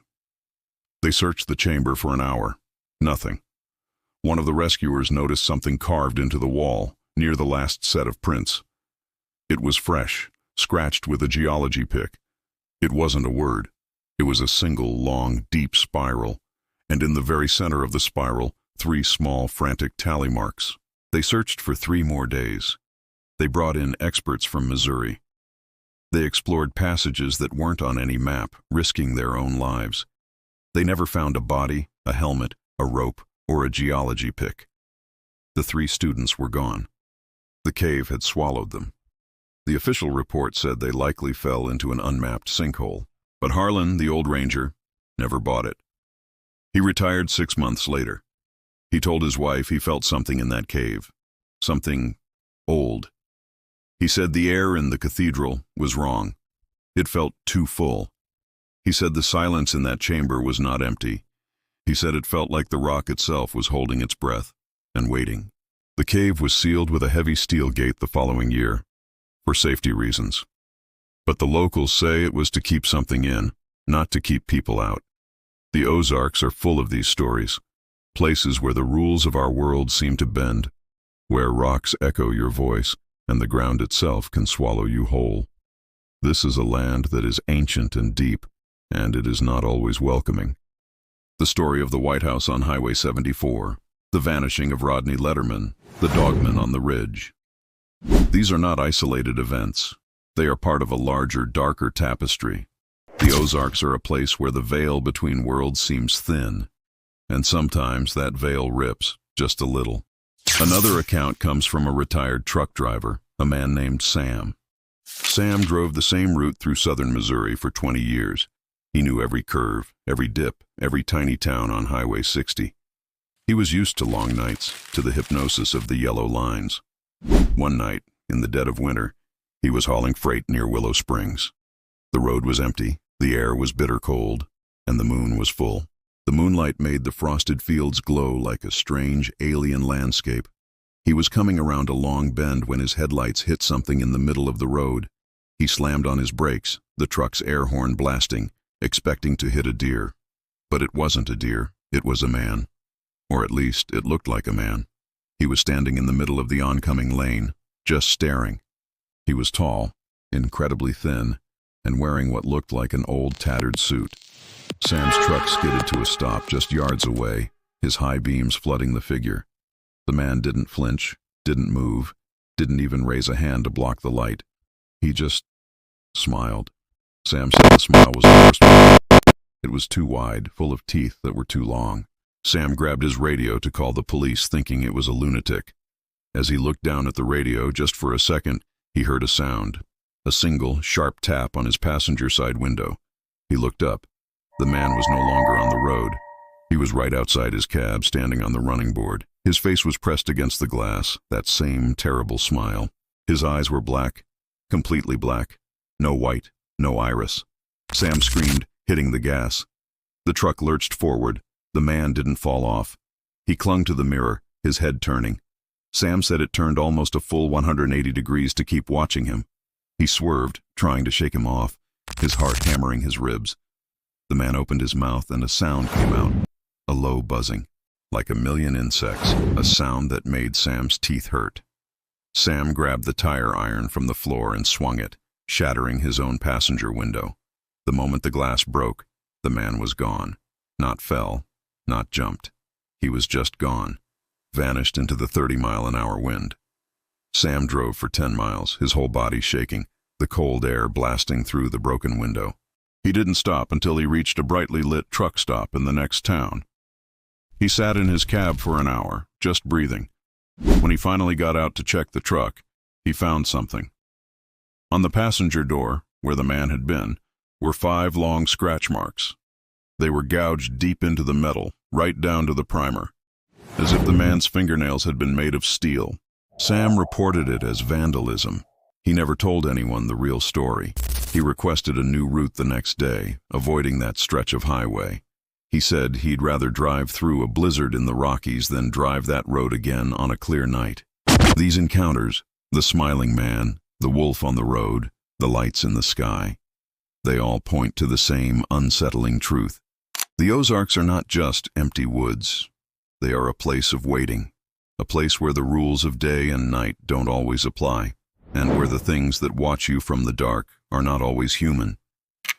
They searched the chamber for an hour. Nothing. One of the rescuers noticed something carved into the wall, near the last set of prints. It was fresh, scratched with a geology pick. It wasn't a word. It was a single, long, deep spiral, and in the very center of the spiral, 3 small, frantic tally marks. They searched for 3 more days. They brought in experts from Missouri. They explored passages that weren't on any map, risking their own lives. They never found a body, a helmet, a rope, or a geology pick. The 3 students were gone. The cave had swallowed them. The official report said they likely fell into an unmapped sinkhole, but Harlan, the old ranger, never bought it. He retired 6 months later. He told his wife he felt something in that cave, something old. He said the air in the cathedral was wrong. It felt too full. He said the silence in that chamber was not empty. He said it felt like the rock itself was holding its breath and waiting. The cave was sealed with a heavy steel gate the following year, for safety reasons. But the locals say it was to keep something in, not to keep people out. The Ozarks are full of these stories. Places where the rules of our world seem to bend, where rocks echo your voice and the ground itself can swallow you whole. This is a land that is ancient and deep, and it is not always welcoming. The story of the White House on Highway 74, the vanishing of Rodney Letterman, the Dogman on the Ridge. These are not isolated events. They are part of a larger, darker tapestry. The Ozarks are a place where the veil between worlds seems thin, and sometimes that veil rips, just a little. Another account comes from a retired truck driver, a man named Sam. Sam drove the same route through southern Missouri for 20 years. He knew every curve, every dip, every tiny town on Highway 60. He was used to long nights, to the hypnosis of the yellow lines. One night, in the dead of winter, he was hauling freight near Willow Springs. The road was empty, the air was bitter cold, and the moon was full. The moonlight made the frosted fields glow like a strange, alien landscape. He was coming around a long bend when his headlights hit something in the middle of the road. He slammed on his brakes, the truck's air horn blasting, expecting to hit a deer. But it wasn't a deer, it was a man. Or at least, it looked like a man. He was standing in the middle of the oncoming lane, just staring. He was tall, incredibly thin, and wearing what looked like an old tattered suit. Sam's truck skidded to a stop just yards away, his high beams flooding the figure. The man didn't flinch, didn't move, didn't even raise a hand to block the light. He just smiled. Sam said the smile was the worst one. It was too wide, full of teeth that were too long. Sam grabbed his radio to call the police, thinking it was a lunatic. As he looked down at the radio just for a second, he heard a sound. A single, sharp tap on his passenger side window. He looked up. The man was no longer on the road. He was right outside his cab, standing on the running board. His face was pressed against the glass, that same terrible smile. His eyes were black, completely black. No white, no iris. Sam screamed, hitting the gas. The truck lurched forward. The man didn't fall off. He clung to the mirror, his head turning. Sam said it turned almost a full 180 degrees to keep watching him. He swerved, trying to shake him off, his heart hammering his ribs. The man opened his mouth and a sound came out, a low buzzing, like a million insects, a sound that made Sam's teeth hurt. Sam grabbed the tire iron from the floor and swung it, shattering his own passenger window. The moment the glass broke, the man was gone. Not fell, not jumped. He was just gone, vanished into the 30-mile-an-hour wind. Sam drove for 10 miles, his whole body shaking, the cold air blasting through the broken window. He didn't stop until he reached a brightly lit truck stop in the next town. He sat in his cab for an hour, just breathing. When he finally got out to check the truck, he found something. On the passenger door, where the man had been, were 5 long scratch marks. They were gouged deep into the metal, right down to the primer, as if the man's fingernails had been made of steel. Sam reported it as vandalism. He never told anyone the real story. He requested a new route the next day, avoiding that stretch of highway. He said he'd rather drive through a blizzard in the Rockies than drive that road again on a clear night. These encounters, the smiling man, the wolf on the road, the lights in the sky, they all point to the same unsettling truth. The Ozarks are not just empty woods. They are a place of waiting, a place where the rules of day and night don't always apply, and where the things that watch you from the dark are not always human.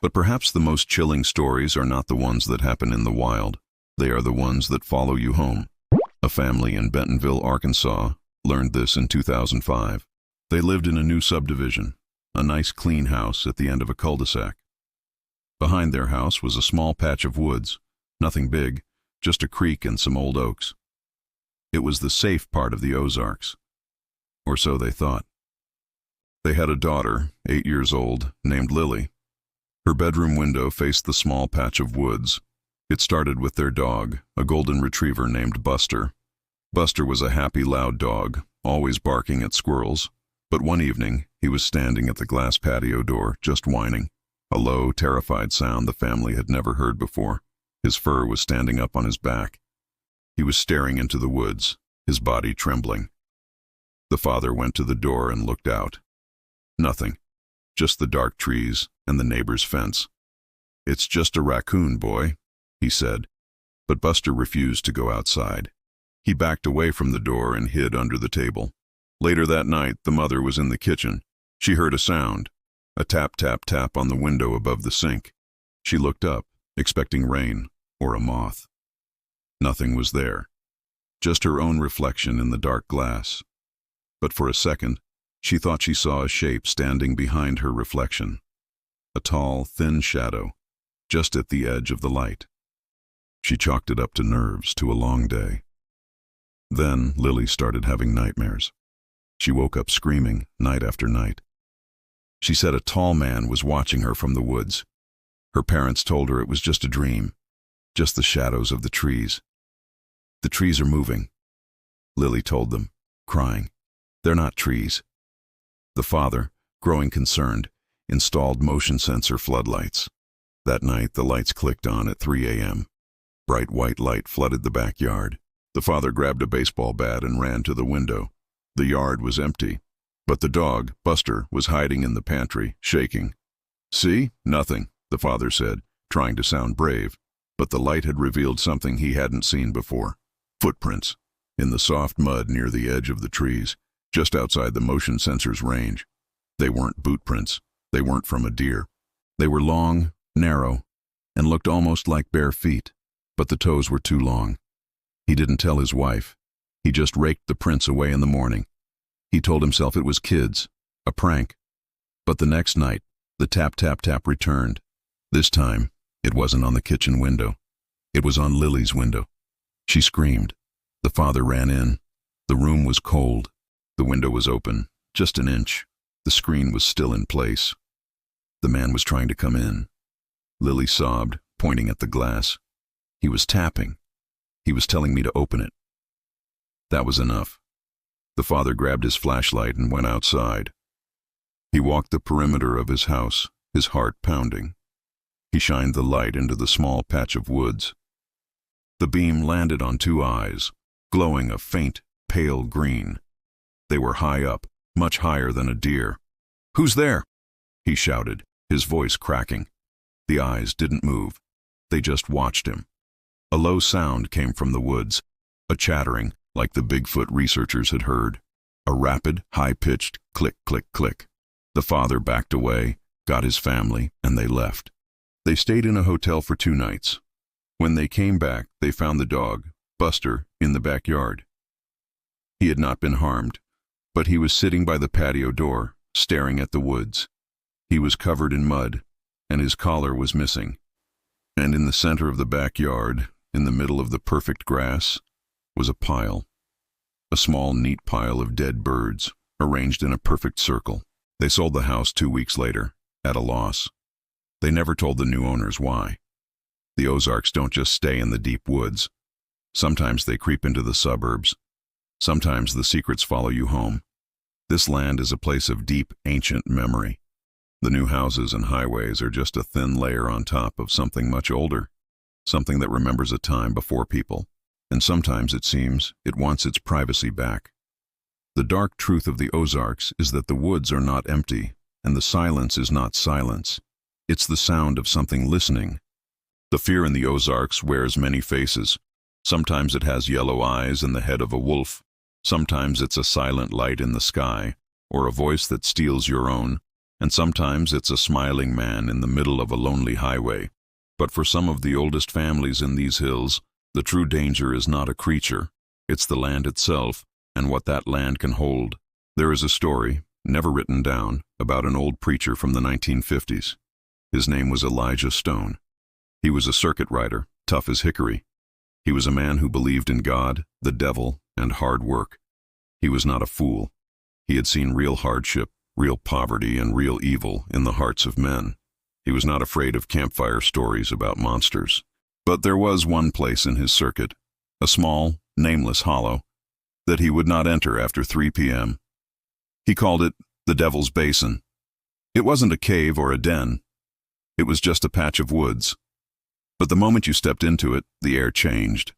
But perhaps the most chilling stories are not the ones that happen in the wild. They are the ones that follow you home. A family in Bentonville, Arkansas, learned this in 2005. They lived in a new subdivision, a nice clean house at the end of a cul-de-sac. Behind their house was a small patch of woods, nothing big, just a creek and some old oaks. It was the safe part of the Ozarks, or so they thought. They had a daughter, 8 years old, named Lily. Her bedroom window faced the small patch of woods. It started with their dog, a golden retriever named Buster. Buster was a happy, loud dog, always barking at squirrels. But one evening, he was standing at the glass patio door, just whining, a low, terrified sound the family had never heard before. His fur was standing up on his back. He was staring into the woods, his body trembling. The father went to the door and looked out. Nothing, just the dark trees and the neighbor's fence. "It's just a raccoon, boy," he said, but Buster refused to go outside. He backed away from the door and hid under the table. Later that night, the mother was in the kitchen. She heard a sound, a tap, tap, tap on the window above the sink. She looked up, expecting rain or a moth. Nothing was there, just her own reflection in the dark glass. But for a second, she thought she saw a shape standing behind her reflection, a tall, thin shadow, just at the edge of the light. She chalked it up to nerves, to a long day. Then Lily started having nightmares. She woke up screaming night after night. She said a tall man was watching her from the woods. Her parents told her it was just a dream, just the shadows of the trees. "The trees are moving," Lily told them, crying. "They're not trees." The father, growing concerned, installed motion sensor floodlights. That night, the lights clicked on at 3 a.m. Bright white light flooded the backyard. The father grabbed a baseball bat and ran to the window. The yard was empty, But the dog, Buster, was hiding in the pantry, shaking. "See? Nothing," the father said, trying to sound brave. But the light had revealed something he hadn't seen before. Footprints, in the soft mud near the edge of the trees, just outside the motion sensor's range. They weren't boot prints. They weren't from a deer. They were long, narrow, and looked almost like bare feet, but the toes were too long. He didn't tell his wife. He just raked the prints away in the morning. He told himself it was kids, a prank. But the next night, the tap-tap-tap returned. This time, it wasn't on the kitchen window. It was on Lily's window. She screamed. The father ran in. The room was cold. The window was open, just an inch. The screen was still in place. The man was trying to come in. Lily sobbed, pointing at the glass. He was tapping. He was telling me to open it. That was enough. The father grabbed his flashlight and went outside. He walked the perimeter of his house, his heart pounding. He shined the light into the small patch of woods. The beam landed on two eyes, glowing a faint, pale green. They were high up, much higher than a deer. "Who's there?" he shouted, his voice cracking. The eyes didn't move. They just watched him. A low sound came from the woods, a chattering like the Bigfoot researchers had heard. A rapid, high-pitched click, click, click. The father backed away, got his family, and they left. They stayed in a hotel for 2 nights. When they came back, they found the dog, Buster, in the backyard. He had not been harmed, but he was sitting by the patio door, staring at the woods. He was covered in mud, and his collar was missing. And in the center of the backyard, in the middle of the perfect grass, was a pile. A small, neat pile of dead birds, arranged in a perfect circle. They sold the house 2 weeks later, at a loss. They never told the new owners why. The Ozarks don't just stay in the deep woods. Sometimes they creep into the suburbs. Sometimes the secrets follow you home. This land is a place of deep, ancient memory. The new houses and highways are just a thin layer on top of something much older, something that remembers a time before people, and sometimes it seems it wants its privacy back. The dark truth of the Ozarks is that the woods are not empty, and the silence is not silence. It's the sound of something listening. The fear in the Ozarks wears many faces. Sometimes it has yellow eyes and the head of a wolf. Sometimes it's a silent light in the sky, or a voice that steals your own. And sometimes it's a smiling man in the middle of a lonely highway. But for some of the oldest families in these hills, the true danger is not a creature. It's the land itself, and what that land can hold. There is a story, never written down, about an old preacher from the 1950s. His name was Elijah Stone. He was a circuit rider, tough as hickory. He was a man who believed in God, the devil, and hard work. He was not a fool. He had seen real hardship, real poverty, and real evil in the hearts of men. He was not afraid of campfire stories about monsters. But there was one place in his circuit, a small, nameless hollow, that he would not enter after 3 p.m. He called it the Devil's Basin. It wasn't a cave or a den. It was just a patch of woods. But the moment you stepped into it, the air changed.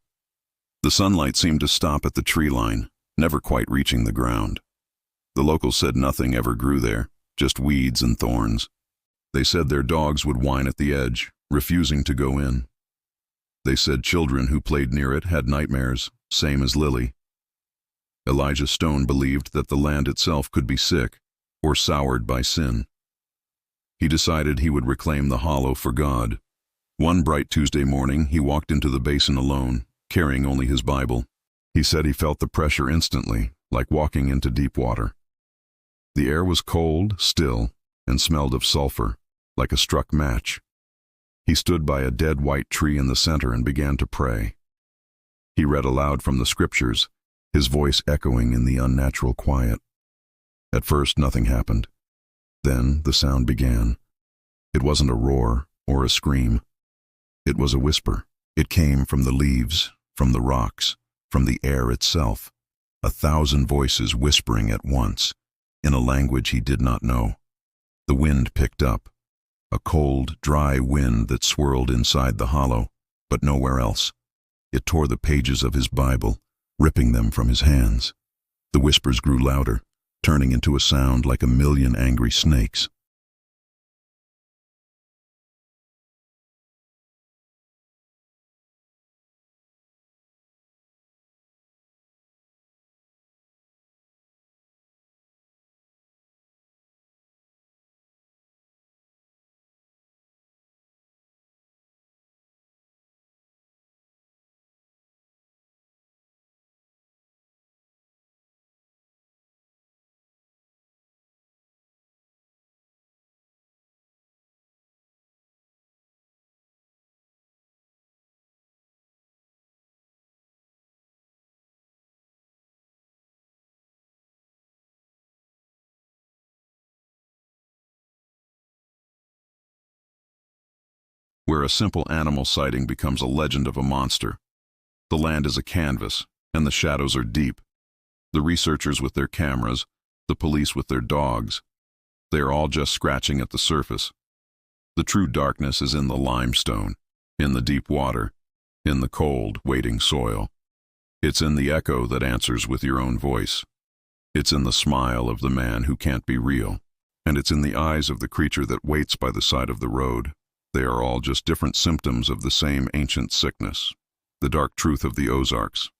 The sunlight seemed to stop at the tree line, never quite reaching the ground. The locals said nothing ever grew there, just weeds and thorns. They said their dogs would whine at the edge, refusing to go in. They said children who played near it had nightmares, same as Lily. Elijah Stone believed that the land itself could be sick or soured by sin. He decided he would reclaim the hollow for God. One bright Tuesday morning, he walked into the basin alone, carrying only his Bible. He said he felt the pressure instantly, like walking into deep water. The air was cold, still, and smelled of sulfur, like a struck match. He stood by a dead white tree in the center and began to pray. He read aloud from the scriptures, his voice echoing in the unnatural quiet. At first, nothing happened. Then the sound began. It wasn't a roar or a scream. It was a whisper. It came from the leaves, from the rocks, from the air itself. 1,000 voices whispering at once, in a language he did not know. The wind picked up, a cold, dry wind that swirled inside the hollow, but nowhere else. It tore the pages of his Bible, ripping them from his hands. The whispers grew louder, turning into a sound like a million angry snakes. Where a simple animal sighting becomes a legend of a monster. The land is a canvas, and the shadows are deep. The researchers with their cameras, the police with their dogs, they are all just scratching at the surface. The true darkness is in the limestone, in the deep water, in the cold, waiting soil. It's in the echo that answers with your own voice. It's in the smile of the man who can't be real. And it's in the eyes of the creature that waits by the side of the road. They are all just different symptoms of the same ancient sickness. The dark truth of the Ozarks.